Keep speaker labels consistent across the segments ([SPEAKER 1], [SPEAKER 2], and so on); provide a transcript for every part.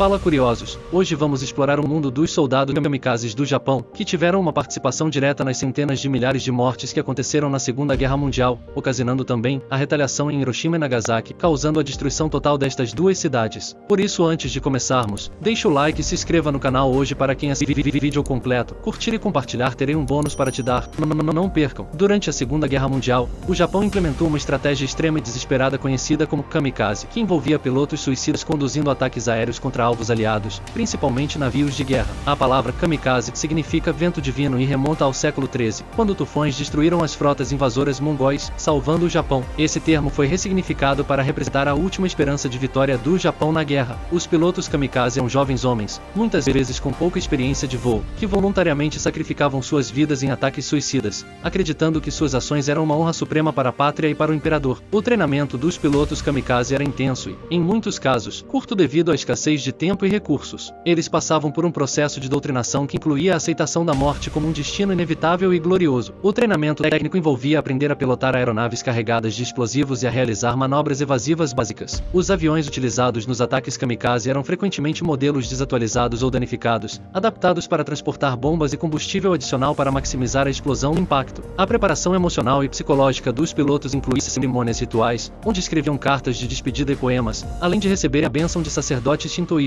[SPEAKER 1] Fala curiosos, hoje vamos explorar o mundo dos soldados kamikazes do Japão, que tiveram uma participação direta nas centenas de milhares de mortes que aconteceram na Segunda Guerra Mundial, ocasionando também a retaliação em Hiroshima e Nagasaki, causando a destruição total destas duas cidades. Por isso, antes de começarmos, deixe o like e se inscreva no canal hoje para quem assistir o vídeo completo, curtir e compartilhar, terei um bônus para te dar. Não percam! Durante a Segunda Guerra Mundial, o Japão implementou uma estratégia extrema e desesperada conhecida como kamikaze, que envolvia pilotos suicidas conduzindo ataques aéreos contra alvos aliados, principalmente navios de guerra. A palavra kamikaze significa vento divino e remonta ao século XIII, quando tufões destruíram as frotas invasoras mongóis, salvando o Japão. Esse termo foi ressignificado para representar a última esperança de vitória do Japão na guerra. Os pilotos kamikaze eram jovens homens, muitas vezes com pouca experiência de voo, que voluntariamente sacrificavam suas vidas em ataques suicidas, acreditando que suas ações eram uma honra suprema para a pátria e para o imperador. O treinamento dos pilotos kamikaze era intenso e, em muitos casos, curto devido à escassez de tempo e recursos. Eles passavam por um processo de doutrinação que incluía a aceitação da morte como um destino inevitável e glorioso. O treinamento técnico envolvia aprender a pilotar aeronaves carregadas de explosivos e a realizar manobras evasivas básicas. Os aviões utilizados nos ataques kamikaze eram frequentemente modelos desatualizados ou danificados, adaptados para transportar bombas e combustível adicional para maximizar a explosão e impacto. A preparação emocional e psicológica dos pilotos incluía cerimônias rituais, onde escreviam cartas de despedida e poemas, além de receber a bênção de sacerdotes shintoístas.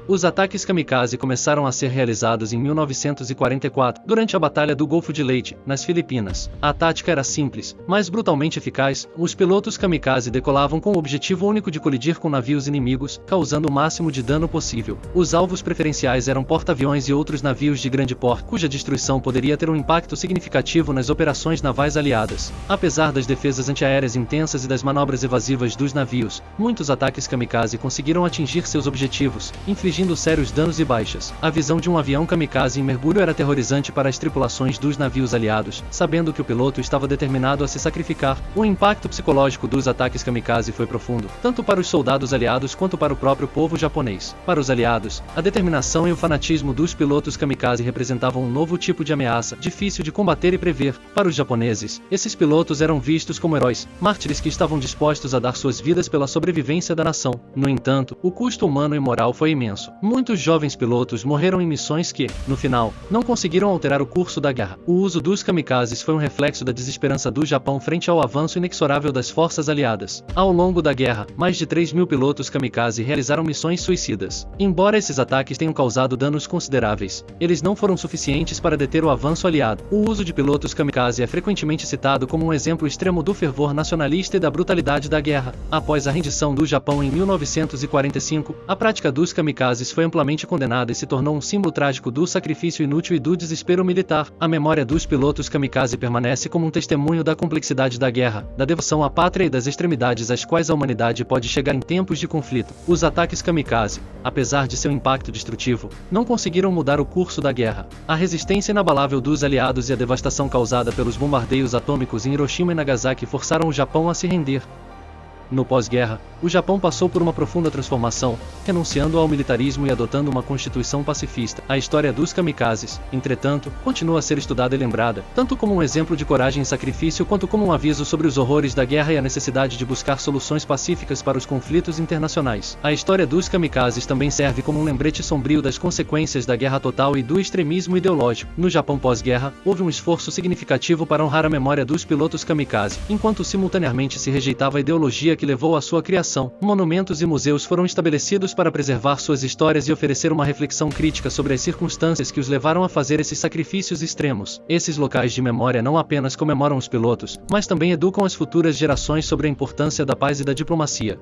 [SPEAKER 1] Os ataques kamikaze começaram a ser realizados em 1944, durante a Batalha do Golfo de Leyte, nas Filipinas. A tática era simples, mas brutalmente eficaz. Os pilotos kamikaze decolavam com o objetivo único de colidir com navios inimigos, causando o máximo de dano possível. Os alvos preferenciais eram porta-aviões e outros navios de grande porte, cuja destruição poderia ter um impacto significativo nas operações navais aliadas. Apesar das defesas antiaéreas intensas e das manobras evasivas dos navios, muitos ataques kamikaze conseguiram atingir seus objetivos, infligindo sérios danos e baixas. A visão de um avião kamikaze em mergulho era aterrorizante para as tripulações dos navios aliados, sabendo que o piloto estava determinado a se sacrificar. O impacto psicológico dos ataques kamikaze foi profundo, tanto para os soldados aliados quanto para o próprio povo japonês. Para os aliados, a determinação e o fanatismo dos pilotos kamikaze representavam um novo tipo de ameaça, difícil de combater e prever. Para os japoneses, esses pilotos eram vistos como heróis, mártires que estavam dispostos a dar suas vidas pela sobrevivência da nação. No entanto, o custo humano e moral foi imenso. Muitos jovens pilotos morreram em missões que, no final, não conseguiram alterar o curso da guerra. O uso dos kamikazes foi um reflexo da desesperança do Japão frente ao avanço inexorável das forças aliadas. Ao longo da guerra, mais de 3.000 pilotos kamikaze realizaram missões suicidas. Embora esses ataques tenham causado danos consideráveis, eles não foram suficientes para deter o avanço aliado. O uso de pilotos kamikaze é frequentemente citado como um exemplo extremo do fervor nacionalista e da brutalidade da guerra. Após a rendição do Japão em 1945, a prática dos kamikazes foi amplamente condenada e se tornou um símbolo trágico do sacrifício inútil e do desespero militar. A memória dos pilotos kamikaze permanece como um testemunho da complexidade da guerra, da devoção à pátria e das extremidades às quais a humanidade pode chegar em tempos de conflito. Os ataques kamikaze, apesar de seu impacto destrutivo, não conseguiram mudar o curso da guerra. A resistência inabalável dos aliados e a devastação causada pelos bombardeios atômicos em Hiroshima e Nagasaki forçaram o Japão a se render. No pós-guerra, o Japão passou por uma profunda transformação, renunciando ao militarismo e adotando uma constituição pacifista. A história dos kamikazes, entretanto, continua a ser estudada e lembrada, tanto como um exemplo de coragem e sacrifício quanto como um aviso sobre os horrores da guerra e a necessidade de buscar soluções pacíficas para os conflitos internacionais. A história dos kamikazes também serve como um lembrete sombrio das consequências da guerra total e do extremismo ideológico. No Japão pós-guerra, houve um esforço significativo para honrar a memória dos pilotos kamikaze, enquanto simultaneamente se rejeitava a ideologia que levou à sua criação. Monumentos e museus foram estabelecidos para preservar suas histórias e oferecer uma reflexão crítica sobre as circunstâncias que os levaram a fazer esses sacrifícios extremos. Esses locais de memória não apenas comemoram os pilotos, mas também educam as futuras gerações sobre a importância da paz e da diplomacia.